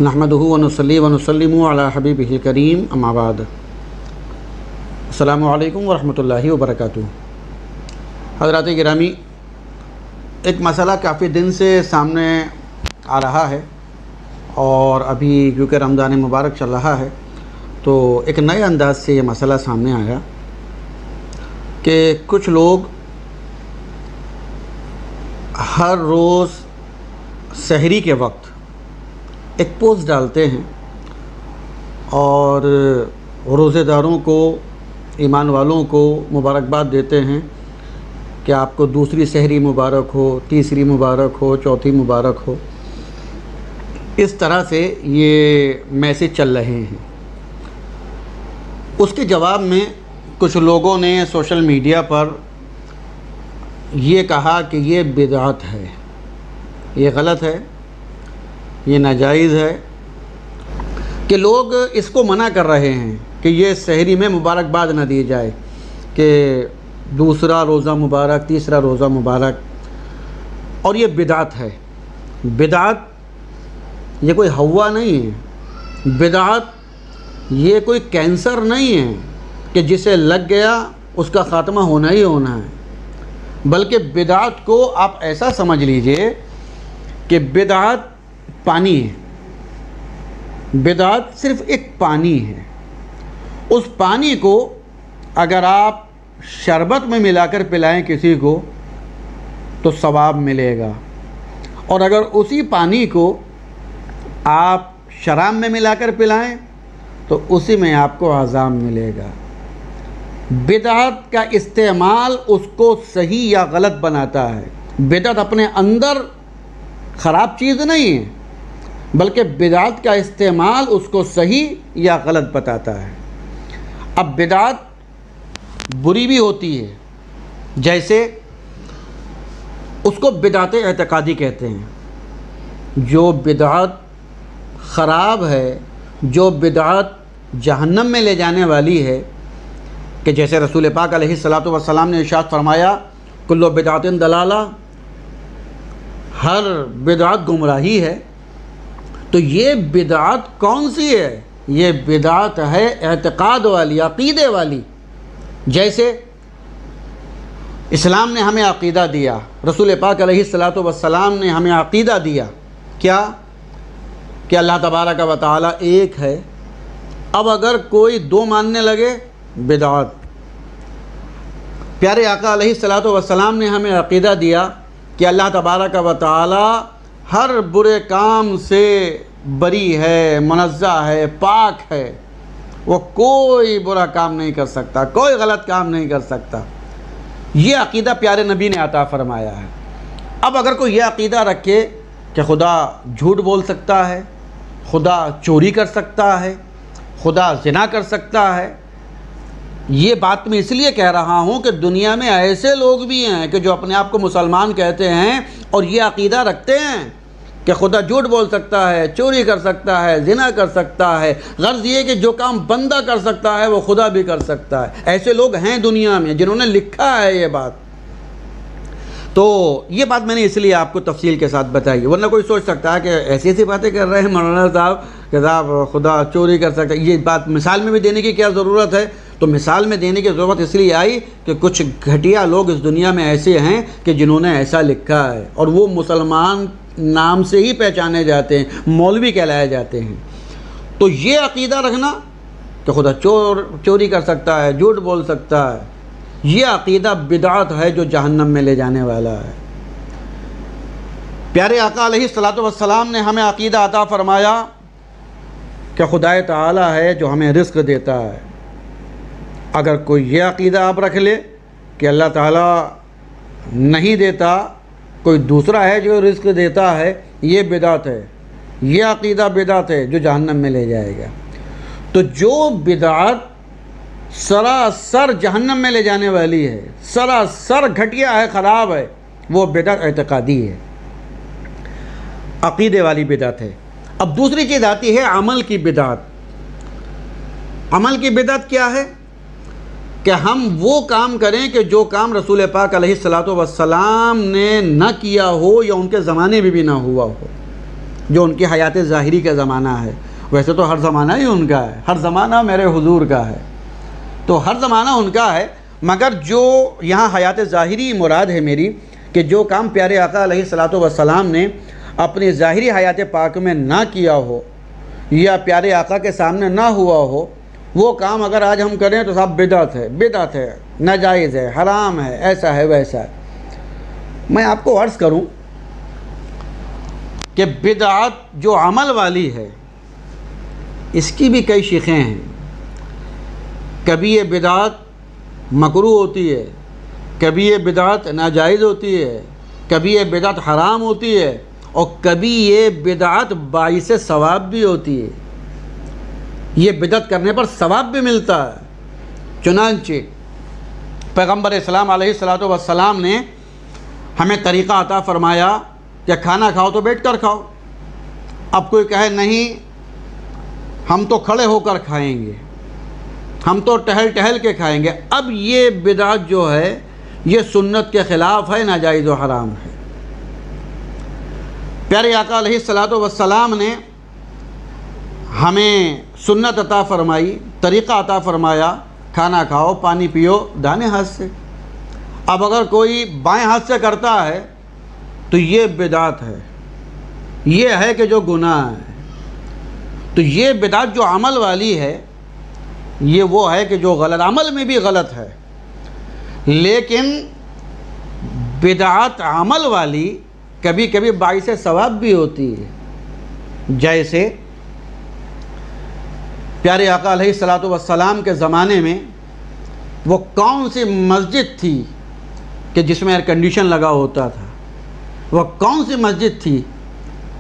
نحمدہ ونصلی ونسلم علی حبیبہ الکریم اما بعد۔ السلام علیکم ورحمۃ اللہ وبرکاتہ۔ حضرات گرامی، ایک مسئلہ کافی دن سے سامنے آ رہا ہے اور ابھی کیونکہ رمضان مبارک چل رہا ہے تو ایک نئے انداز سے یہ مسئلہ سامنے آیا کہ کچھ لوگ ہر روز سحری کے وقت ایک پوسٹ ڈالتے ہیں اور روزے داروں کو، ایمان والوں کو مبارکباد دیتے ہیں کہ آپ کو دوسری سحری مبارک ہو، تیسری مبارک ہو، چوتھی مبارک ہو۔ اس طرح سے یہ میسج چل رہے ہیں۔ اس کے جواب میں کچھ لوگوں نے سوشل میڈیا پر یہ کہا کہ یہ بدعت ہے، یہ غلط ہے، یہ ناجائز ہے، کہ لوگ اس کو منع کر رہے ہیں کہ یہ سحری میں مبارکباد نہ دی جائے کہ دوسرا روزہ مبارک، تیسرا روزہ مبارک، اور یہ بدعت ہے۔ بدعت یہ کوئی ہوا نہیں ہے، بدعت یہ کوئی کینسر نہیں ہے کہ جسے لگ گیا اس کا خاتمہ ہونا ہی ہونا ہے، بلکہ بدعت کو آپ ایسا سمجھ لیجئے کہ بدعت پانی ہے، بدعت صرف ایک پانی ہے۔ اس پانی کو اگر آپ شربت میں ملا کر پلائیں کسی کو تو ثواب ملے گا، اور اگر اسی پانی کو آپ شراب میں ملا کر پلائیں تو اسی میں آپ کو عذاب ملے گا۔ بدعت کا استعمال اس کو صحیح یا غلط بناتا ہے۔ بدعت اپنے اندر خراب چیز نہیں ہے، بلکہ بدعت کا استعمال اس کو صحیح یا غلط بتاتا ہے۔ اب بدعت بری بھی ہوتی ہے، جیسے اس کو بدعت اعتقادی کہتے ہیں۔ جو بدعت خراب ہے، جو بدعت جہنم میں لے جانے والی ہے، کہ جیسے رسول پاک علیہ الصلاۃ والسلام نے ارشاد فرمایا کل بدعت ضلالہ، ہر بدعت گمراہی ہے۔ تو یہ بدعت کون سی ہے؟ یہ بدعت ہے اعتقاد والی، عقیدے والی۔ جیسے اسلام نے ہمیں عقیدہ دیا، رسول پاک علیہ الصلاۃ والسلام نے ہمیں عقیدہ دیا کیا؟ کہ اللہ تبارک و تعالی ایک ہے۔ اب اگر کوئی دو ماننے لگے، بدعت۔ پیارے آقا علیہ الصلاۃ والسلام نے ہمیں عقیدہ دیا کہ اللہ تبارک و تعالی ہر برے کام سے بری ہے، منزہ ہے، پاک ہے، وہ کوئی برا کام نہیں کر سکتا، کوئی غلط کام نہیں کر سکتا۔ یہ عقیدہ پیارے نبی نے عطا فرمایا ہے۔ اب اگر کوئی یہ عقیدہ رکھے کہ خدا جھوٹ بول سکتا ہے، خدا چوری کر سکتا ہے، خدا زنا کر سکتا ہے، یہ بات میں اس لیے کہہ رہا ہوں کہ دنیا میں ایسے لوگ بھی ہیں کہ جو اپنے آپ کو مسلمان کہتے ہیں اور یہ عقیدہ رکھتے ہیں کہ خدا جھوٹ بول سکتا ہے، چوری کر سکتا ہے، زنا کر سکتا ہے۔ غرض یہ کہ جو کام بندہ کر سکتا ہے وہ خدا بھی کر سکتا ہے۔ ایسے لوگ ہیں دنیا میں جنہوں نے لکھا ہے یہ بات۔ تو یہ بات میں نے اس لیے آپ کو تفصیل کے ساتھ بتائی، ورنہ کوئی سوچ سکتا ہے کہ ایسی ایسی باتیں کر رہے ہیں مولانا صاحب کہ صاحب خدا چوری کر سکتا ہے۔ یہ بات مثال میں بھی دینے کی کیا ضرورت ہے؟ تو مثال میں دینے کی ضرورت اس لیے آئی کہ کچھ گھٹیا لوگ اس دنیا میں ایسے ہیں کہ جنہوں نے ایسا لکھا ہے، اور وہ مسلمان نام سے ہی پہچانے جاتے ہیں، مولوی کہلائے جاتے ہیں۔ تو یہ عقیدہ رکھنا کہ خدا چوری کر سکتا ہے، جھوٹ بول سکتا ہے، یہ عقیدہ بدعت ہے جو جہنم میں لے جانے والا ہے۔ پیارے آقا علیہ الصلاۃ والسلام نے ہمیں عقیدہ عطا فرمایا کہ خدا تعالی ہے جو ہمیں رزق دیتا ہے۔ اگر کوئی یہ عقیدہ آپ رکھ لے کہ اللہ تعالی نہیں دیتا، کوئی دوسرا ہے جو رزق دیتا ہے، یہ بدعت ہے، یہ عقیدہ بدعت ہے جو جہنم میں لے جائے گا۔ تو جو بدعت سراسر جہنم میں لے جانے والی ہے، سراسر گھٹیا ہے، خراب ہے، وہ بدعت اعتقادی ہے، عقیدے والی بدعت ہے۔ اب دوسری چیز آتی ہے عمل کی بدعت۔ عمل کی بدعت کیا ہے؟ کہ ہم وہ کام کریں کہ جو کام رسول پاک علیہ الصلاۃ والسلام نے نہ کیا ہو یا ان کے زمانے میں بھی نہ ہوا ہو۔ جو ان کی حیات ظاہری کا زمانہ ہے. ویسے تو ہر زمانہ ہی ان کا ہے، ہر زمانہ میرے حضور کا ہے، تو ہر زمانہ ان کا ہے. مگر جو یہاں حیات ظاہری مراد ہے میری، کہ جو کام پیارے آقا علیہ الصلوۃ والسلام نے اپنی ظاہری حیات پاک میں نہ کیا ہو یا پیارے آقا کے سامنے نہ ہوا ہو، وہ کام اگر آج ہم کریں تو صاحب بدعت ہے، ناجائز ہے، حرام ہے، ایسا ہے ویسا ہے. میں آپ کو عرض کروں کہ بدعت جو عمل والی ہے اس کی بھی کئی شیخیں ہیں. کبھی یہ بدعت مکروہ ہوتی ہے، کبھی یہ بدعت ناجائز ہوتی ہے، کبھی یہ بدعت حرام ہوتی ہے، اور کبھی یہ بدعت باعث ثواب بھی ہوتی ہے. یہ بدعت کرنے پر ثواب بھی ملتا ہے. چنانچہ پیغمبر اسلام علیہ الصلوۃ والسلام نے ہمیں طریقہ عطا فرمایا کہ کھانا کھاؤ تو بیٹھ کر کھاؤ. اب کوئی کہے نہیں ہم تو کھڑے ہو کر کھائیں گے، ہم تو ٹہل کے کھائیں گے، اب یہ بدعت جو ہے یہ سنت کے خلاف ہے، ناجائز و حرام ہے. پیارے آقا علیہ الصلوۃ والسلام نے ہمیں سنت عطا فرمائی، طریقہ عطا فرمایا، کھانا کھاؤ، پانی پیو دائیں ہاتھ سے. اب اگر کوئی بائیں ہاتھ سے کرتا ہے تو یہ بدعت ہے، یہ ہے کہ جو گناہ ہے. تو یہ بدعت جو عمل والی ہے یہ وہ ہے کہ جو غلط، عمل میں بھی غلط ہے. لیکن بدعت عمل والی کبھی کبھی باعث ثواب بھی ہوتی ہے. جیسے پیارے آقا علیہ الصلوۃ والسلام کے زمانے میں وہ کون سی مسجد تھی کہ جس میں ایئر کنڈیشن لگا ہوتا تھا؟ وہ کون سی مسجد تھی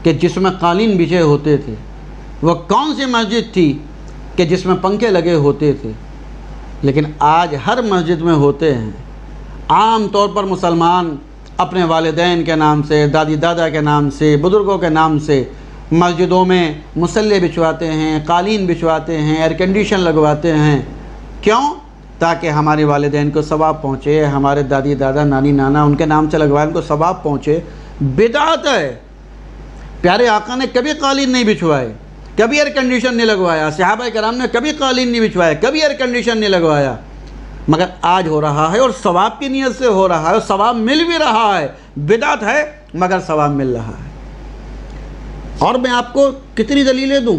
کہ جس میں قالین بچھے ہوتے تھے؟ وہ کون سی مسجد تھی کہ جس میں پنکھے لگے ہوتے تھے؟ لیکن آج ہر مسجد میں ہوتے ہیں. عام طور پر مسلمان اپنے والدین کے نام سے، دادی دادا کے نام سے، بزرگوں کے نام سے مسجدوں میں مصلے بچھواتے ہیں، قالین بچھواتے ہیں، ایئر کنڈیشن لگواتے ہیں. کیوں؟ تاکہ ہمارے والدین کو ثواب پہنچے، ہمارے دادی دادا نانی نانا ان کے نام سے لگوائے ان کو ثواب پہنچے. بدعت ہے. پیارے آقا نے کبھی قالین نہیں بچھوائے، کبھی ایئر کنڈیشن نہیں لگوایا. صحابہ کرام نے کبھی قالین نہیں بچھوایا، کبھی ایئر کنڈیشن نہیں لگوایا. مگر آج ہو رہا ہے اور ثواب کی نیت سے ہو رہا ہے اور ثواب مل بھی رہا ہے. بدعت ہے مگر ثواب مل رہا ہے. اور میں آپ کو کتنی دلیلیں دوں؟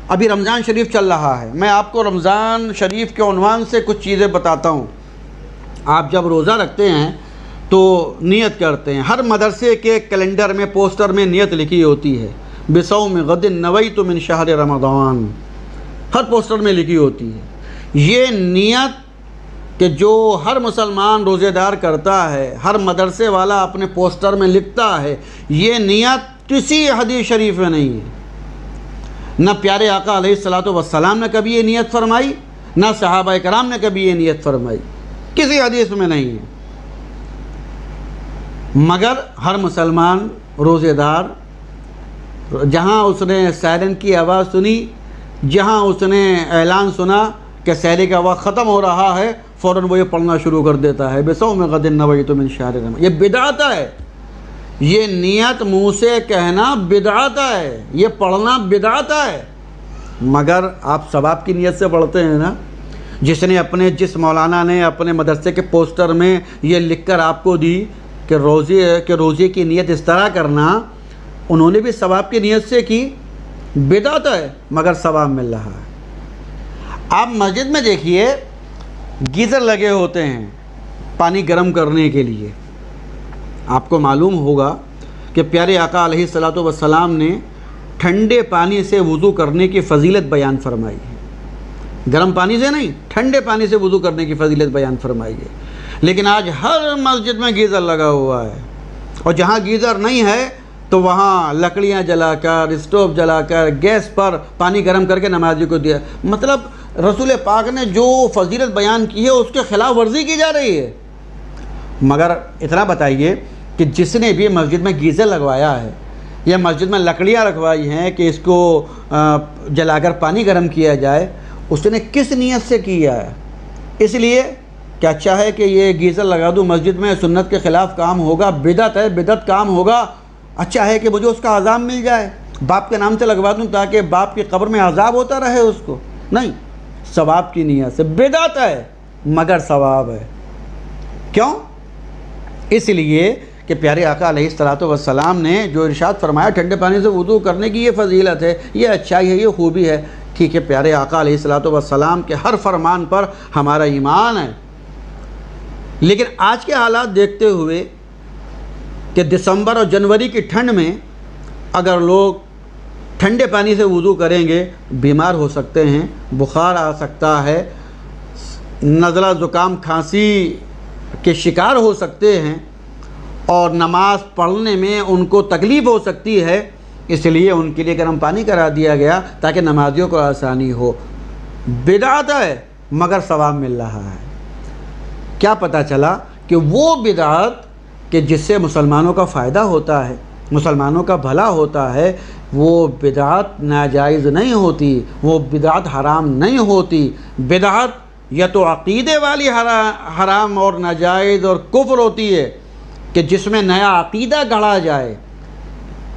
ابھی رمضان شریف چل رہا ہے، میں آپ کو رمضان شریف کے عنوان سے کچھ چیزیں بتاتا ہوں. آپ جب روزہ رکھتے ہیں تو نیت کرتے ہیں. ہر مدرسے کے کیلنڈر میں، پوسٹر میں نیت لکھی ہوتی ہے، بصوم غد نویت من شہر رمضان. ہر پوسٹر میں لکھی ہوتی ہے. یہ نیت کہ جو ہر مسلمان روزے دار کرتا ہے، ہر مدرسے والا اپنے پوسٹر میں لکھتا ہے، یہ نیت کسی حدیث شریف میں نہیں ہے. نہ پیارے آقا علیہ الصلوۃ والسلام نے کبھی یہ نیت فرمائی، نہ صحابہ کرام نے کبھی یہ نیت فرمائی، کسی حدیث میں نہیں ہے. مگر ہر مسلمان روزے دار جہاں اس نے سائرن کی آواز سنی، جہاں اس نے اعلان سنا کہ سحری کا وقت ختم ہو رہا ہے، فوراً وہ یہ پڑھنا شروع کر دیتا ہے، بصوم غد نویت من شہر رمضان. یہ بدعت ہے. یہ نیت منہ سے کہنا بدعت ہے، یہ پڑھنا بدعت ہے. مگر آپ ثواب کی نیت سے پڑھتے ہیں نا. جس مولانا نے اپنے مدرسے کے پوسٹر میں یہ لکھ کر آپ کو دی کہ روزے کی نیت اس طرح کرنا، انہوں نے بھی ثواب کی نیت سے کی. بدعت ہے مگر ثواب مل رہا ہے. آپ مسجد میں دیکھیے گیزر لگے ہوتے ہیں پانی گرم کرنے کے لیے. آپ کو معلوم ہوگا کہ پیارے آقا علیہ الصلوۃ والسلام نے ٹھنڈے پانی سے وضو کرنے کی فضیلت بیان فرمائی ہے. گرم پانی سے نہیں، ٹھنڈے پانی سے وضو کرنے کی فضیلت بیان فرمائی ہے. لیکن آج ہر مسجد میں گیزر لگا ہوا ہے، اور جہاں گیزر نہیں ہے تو وہاں لکڑیاں جلا کر، اسٹوو جلا کر، گیس پر پانی گرم کر کے نمازی کو دیا. مطلب رسول پاک نے جو فضیلت بیان کی ہے اس کے خلاف ورزی کی جا رہی ہے. مگر اتنا بتائیے کہ جس نے بھی مسجد میں گیزر لگوایا ہے یا مسجد میں لکڑیاں رکھوائی ہیں کہ اس کو جلا کر پانی گرم کیا جائے، اس نے کس نیت سے کیا ہے؟ اس لیے کہ اچھا ہے کہ یہ گیزر لگا دوں مسجد میں، سنت کے خلاف کام ہوگا، بدعت ہے، بدعت کام ہوگا، اچھا ہے کہ مجھے اس کا عذاب مل جائے. باپ کے نام سے لگوا دوں تاکہ باپ کی قبر میں عذاب ہوتا رہے اس کو؟ نہیں، ثواب کی نیت سے۔ بدعت ہے مگر ثواب ہے۔ کیوں؟ اس لیے کہ پیارے آقا علیہ الصلوۃ والسلام نے جو ارشاد فرمایا ٹھنڈے پانی سے وضو کرنے کی یہ فضیلت ہے، یہ اچھائی ہے، یہ خوبی ہے، ٹھیک ہے، پیارے آقا علیہ الصلوۃ والسلام کے ہر فرمان پر ہمارا ایمان ہے۔ لیکن آج کے حالات دیکھتے ہوئے کہ دسمبر اور جنوری کی ٹھنڈ میں اگر لوگ ٹھنڈے پانی سے وضو کریں گے بیمار ہو سکتے ہیں، بخار آ سکتا ہے، نزلہ زکام کھانسی کے شکار ہو سکتے ہیں، اور نماز پڑھنے میں ان کو تکلیف ہو سکتی ہے، اس لیے ان کے لیے گرم پانی کرا دیا گیا تاکہ نمازیوں کو آسانی ہو۔ بدعت ہے مگر ثواب مل رہا ہے۔ کیا پتہ چلا کہ وہ بدعت کہ جس سے مسلمانوں کا فائدہ ہوتا ہے، مسلمانوں کا بھلا ہوتا ہے، وہ بدعت ناجائز نہیں ہوتی، وہ بدعت حرام نہیں ہوتی۔ بدعت یا تو عقیدے والی حرام اور ناجائز اور کفر ہوتی ہے کہ جس میں نیا عقیدہ گڑھا جائے،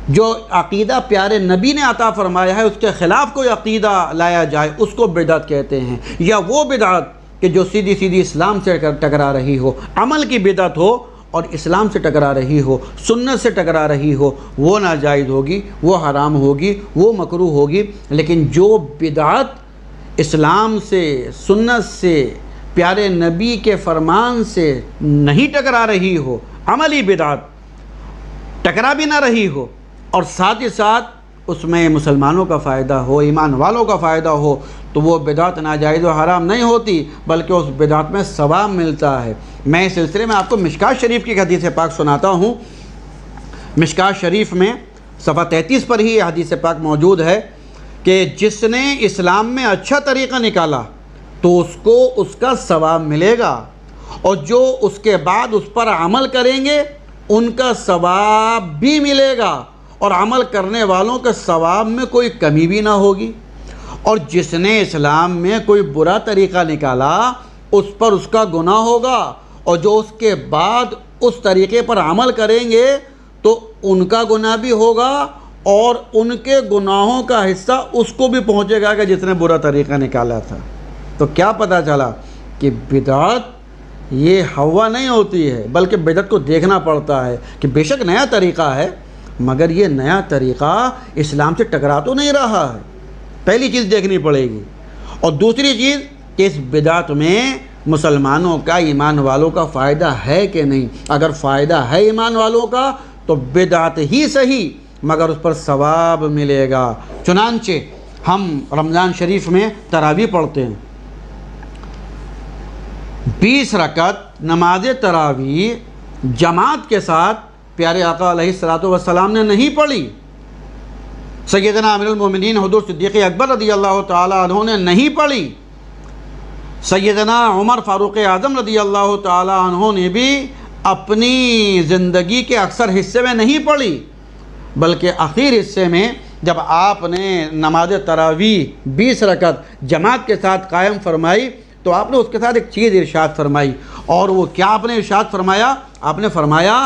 جو عقیدہ پیارے نبی نے عطا فرمایا ہے اس کے خلاف کوئی عقیدہ لایا جائے، اس کو بدعت کہتے ہیں۔ یا وہ بدعت کہ جو سیدھی سیدھی اسلام سے ٹکرا رہی ہو، عمل کی بدعت ہو اور اسلام سے ٹکرا رہی ہو، سنت سے ٹکرا رہی ہو، وہ ناجائز ہوگی، وہ حرام ہوگی، وہ مکروہ ہوگی۔ لیکن جو بدعت اسلام سے، سنت سے، پیارے نبی کے فرمان سے نہیں ٹکرا رہی ہو، عملی بدعت ٹکرا بھی نہ رہی ہو، اور ساتھ ہی ساتھ اس میں مسلمانوں کا فائدہ ہو، ایمان والوں کا فائدہ ہو، تو وہ بدعت ناجائز و حرام نہیں ہوتی، بلکہ اس بدعت میں ثواب ملتا ہے۔ میں اس سلسلے میں آپ کو مشکوٰۃ شریف کی حدیث پاک سناتا ہوں۔ مشکوٰۃ شریف میں صفحہ 33 پر ہی یہ حدیث پاک موجود ہے کہ جس نے اسلام میں اچھا طریقہ نکالا تو اس کو اس کا ثواب ملے گا، اور جو اس کے بعد اس پر عمل کریں گے ان کا ثواب بھی ملے گا، اور عمل کرنے والوں کے ثواب میں کوئی کمی بھی نہ ہوگی۔ اور جس نے اسلام میں کوئی برا طریقہ نکالا اس پر اس کا گناہ ہوگا، اور جو اس کے بعد اس طریقے پر عمل کریں گے تو ان کا گناہ بھی ہوگا، اور ان کے گناہوں کا حصہ اس کو بھی پہنچے گا کہ جس نے برا طریقہ نکالا تھا۔ تو کیا پتہ چلا کہ بدعت یہ ہوا نہیں ہوتی ہے، بلکہ بدعت کو دیکھنا پڑتا ہے کہ بے شک نیا طریقہ ہے، مگر یہ نیا طریقہ اسلام سے ٹکرا تو نہیں رہا ہے، پہلی چیز دیکھنی پڑے گی۔ اور دوسری چیز کہ اس بدعت میں مسلمانوں کا، ایمان والوں کا فائدہ ہے کہ نہیں۔ اگر فائدہ ہے ایمان والوں کا تو بدعت ہی صحیح مگر اس پر ثواب ملے گا۔ چنانچہ ہم رمضان شریف میں تراویح پڑھتے ہیں، 20 رکعت نماز تراویح جماعت کے ساتھ پیارے آقا علیہ الصلوۃ والسلام نے نہیں پڑھی، سیدنا امیر المومنین حضرت صدیق اکبر رضی اللہ تعالی عنہ نے نہیں پڑھی، سیدنا عمر فاروق اعظم رضی اللہ تعالی عنہ نے بھی اپنی زندگی کے اکثر حصے میں نہیں پڑھی، بلکہ آخر حصے میں جب آپ نے نماز تراویح 20 رکعت جماعت کے ساتھ قائم فرمائی تو آپ نے اس کے ساتھ ایک چیز ارشاد فرمائی، اور وہ کیا آپ نے ارشاد فرمایا؟ آپ نے فرمایا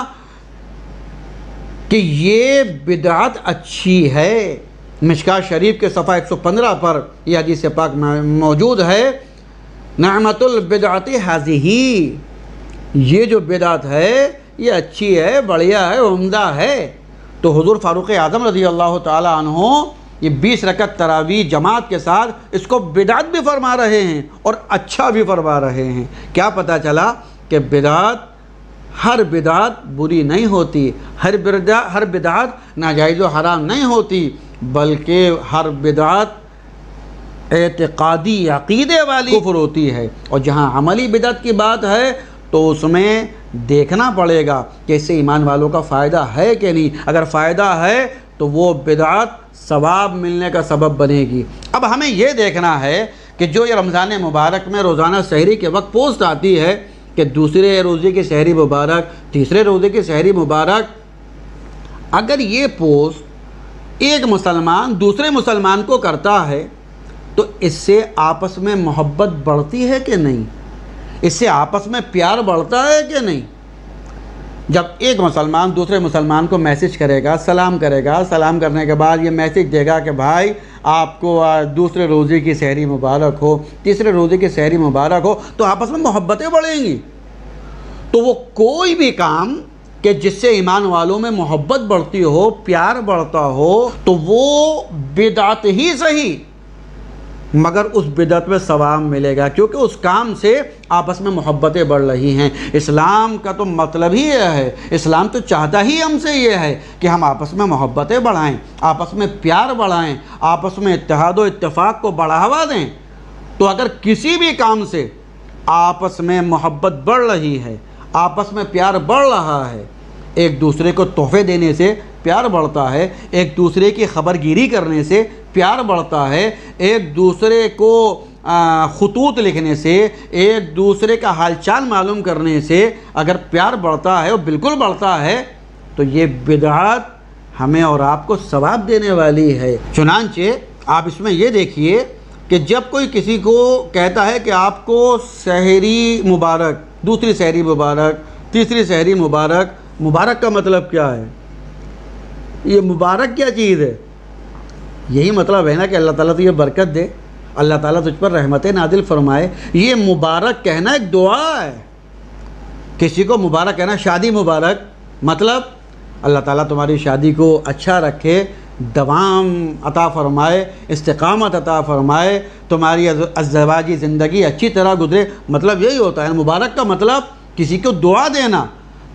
کہ یہ بدعت اچھی ہے۔ مشکوٰۃ شریف کے صفحہ 115 پر یہ حدیث پاک موجود ہے، نعمت البدعت ہذہ، یہ جو بدعت ہے یہ اچھی ہے، بڑھیا ہے، عمدہ ہے۔ تو حضور فاروق اعظم رضی اللہ تعالی عنہ یہ 20 رکعت تراویح جماعت کے ساتھ اس کو بدعت بھی فرما رہے ہیں اور اچھا بھی فرما رہے ہیں۔ کیا پتہ چلا کہ ہر بدعت بری نہیں ہوتی، ہر بدعت ناجائز و حرام نہیں ہوتی، بلکہ ہر بدعت اعتقادی عقیدے والی کفر ہوتی ہے۔ اور جہاں عملی بدعت کی بات ہے تو اس میں دیکھنا پڑے گا کہ اس سے ایمان والوں کا فائدہ ہے کہ نہیں۔ اگر فائدہ ہے تو وہ بدعت ثواب ملنے کا سبب بنے گی۔ اب ہمیں یہ دیکھنا ہے کہ جو یہ رمضان مبارک میں روزانہ سحری کے وقت پوسٹ آتی ہے کہ دوسرے روزے کی سحری مبارک، تیسرے روزے کی سحری مبارک، اگر یہ پوسٹ ایک مسلمان دوسرے مسلمان کو کرتا ہے تو اس سے آپس میں محبت بڑھتی ہے کہ نہیں؟ اس سے آپس میں پیار بڑھتا ہے کہ نہیں؟ جب ایک مسلمان دوسرے مسلمان کو میسج کرے گا، سلام کرے گا، سلام کرنے کے بعد یہ میسج دے گا کہ بھائی آپ کو دوسرے روزے کی سحری مبارک ہو، تیسرے روزے کی سحری مبارک ہو، تو آپس میں محبتیں بڑھیں گی۔ تو وہ کوئی بھی کام کہ جس سے ایمان والوں میں محبت بڑھتی ہو، پیار بڑھتا ہو، تو وہ بدعت ہی صحیح، مگر اس بدعت میں ثواب ملے گا، کیونکہ اس کام سے آپس میں محبتیں بڑھ رہی ہیں۔ اسلام کا تو مطلب ہی یہ ہے، اسلام تو چاہتا ہی ہم سے یہ ہے کہ ہم آپس میں محبتیں بڑھائیں، آپس میں پیار بڑھائیں، آپس میں اتحاد و اتفاق کو بڑھاوا دیں۔ تو اگر کسی بھی کام سے آپس میں محبت بڑھ رہی ہے، آپس میں پیار بڑھ رہا ہے، ایک دوسرے کو تحفے دینے سے پیار بڑھتا ہے، ایک دوسرے کی خبرگیری کرنے سے پیار بڑھتا ہے، ایک دوسرے کو خطوط لکھنے سے، ایک دوسرے کا حال چال معلوم کرنے سے اگر پیار بڑھتا ہے اور بالکل بڑھتا ہے، تو یہ بدعت ہمیں اور آپ کو ثواب دینے والی ہے۔ چنانچہ آپ اس میں یہ دیکھیے کہ جب کوئی کسی کو کہتا ہے کہ آپ کو سحری مبارک، دوسری سحری مبارک، تیسری سحری مبارک، مبارک کا مطلب کیا ہے؟ یہ مبارک کیا چیز ہے؟ یہی مطلب ہے نا کہ اللہ تعالیٰ تو یہ برکت دے، اللہ تعالیٰ تجھ پر رحمتیں نازل فرمائے۔ یہ مبارک کہنا ایک دعا ہے۔ کسی کو مبارک کہنا، شادی مبارک، مطلب اللہ تعالیٰ تمہاری شادی کو اچھا رکھے، دوام عطا فرمائے، استقامت عطا فرمائے، تمہاری ازدواجی زندگی اچھی طرح گزرے، مطلب یہی ہوتا ہے۔ مبارک کا مطلب کسی کو دعا دینا۔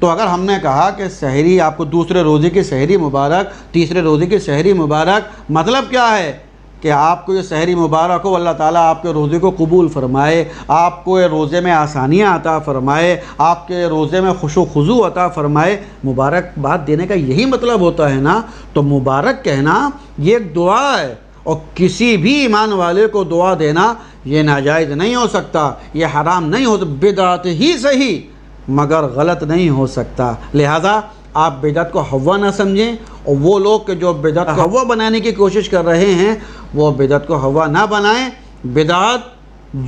تو اگر ہم نے کہا کہ سحری آپ کو دوسرے روزے کی سحری مبارک، تیسرے روزے کی سحری مبارک، مطلب کیا ہے کہ آپ کو یہ سحری مبارک ہو، اللہ تعالیٰ آپ کے روزے کو قبول فرمائے، آپ کو یہ روزے میں آسانیاں عطا فرمائے، آپ کے روزے میں خوش و خضوع عطا فرمائے۔ مبارک بات دینے کا یہی مطلب ہوتا ہے نا۔ تو مبارک کہنا یہ ایک دعا ہے، اور کسی بھی ایمان والے کو دعا دینا یہ ناجائز نہیں ہو سکتا، یہ حرام نہیں ہو سکتا، بدعت ہی صحیح مگر غلط نہیں ہو سکتا۔ لہذا آپ بدعت کو ہوا نہ سمجھیں، اور وہ لوگ کہ جو بدعت کو ہوا بنانے کی کوشش کر رہے ہیں وہ بدعت کو ہوا نہ بنائیں۔ بدعت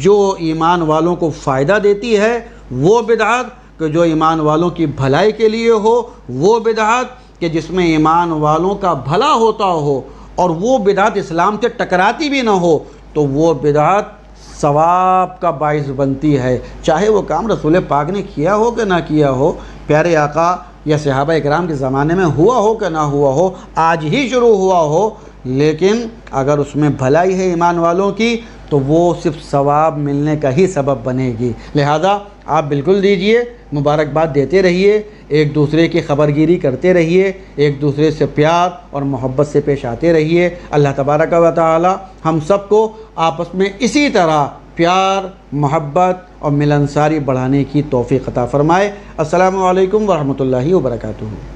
جو ایمان والوں کو فائدہ دیتی ہے وہ بدعت، کہ جو ایمان والوں کی بھلائی کے لیے ہو وہ بدعت، کہ جس میں ایمان والوں کا بھلا ہوتا ہو اور وہ بدعت اسلام سے ٹکراتی بھی نہ ہو، تو وہ بدعت ثواب کا باعث بنتی ہے، چاہے وہ کام رسول پاک نے کیا ہو کہ نہ کیا ہو، پیارے آقا یا صحابہ اکرام کے زمانے میں ہوا ہو کہ نہ ہوا ہو، آج ہی شروع ہوا ہو، لیکن اگر اس میں بھلائی ہے ایمان والوں کی تو وہ صرف ثواب ملنے کا ہی سبب بنے گی۔ لہذا آپ بالکل دیجئے، مبارکباد دیتے رہیے، ایک دوسرے کی خبرگیری کرتے رہیے، ایک دوسرے سے پیار اور محبت سے پیش آتے رہیے۔ اللہ تبارک و تعالی ہم سب کو آپس میں اسی طرح پیار، محبت اور ملنساری بڑھانے کی توفیق عطا فرمائے۔ السلام علیکم ورحمۃ اللہ وبرکاتہ۔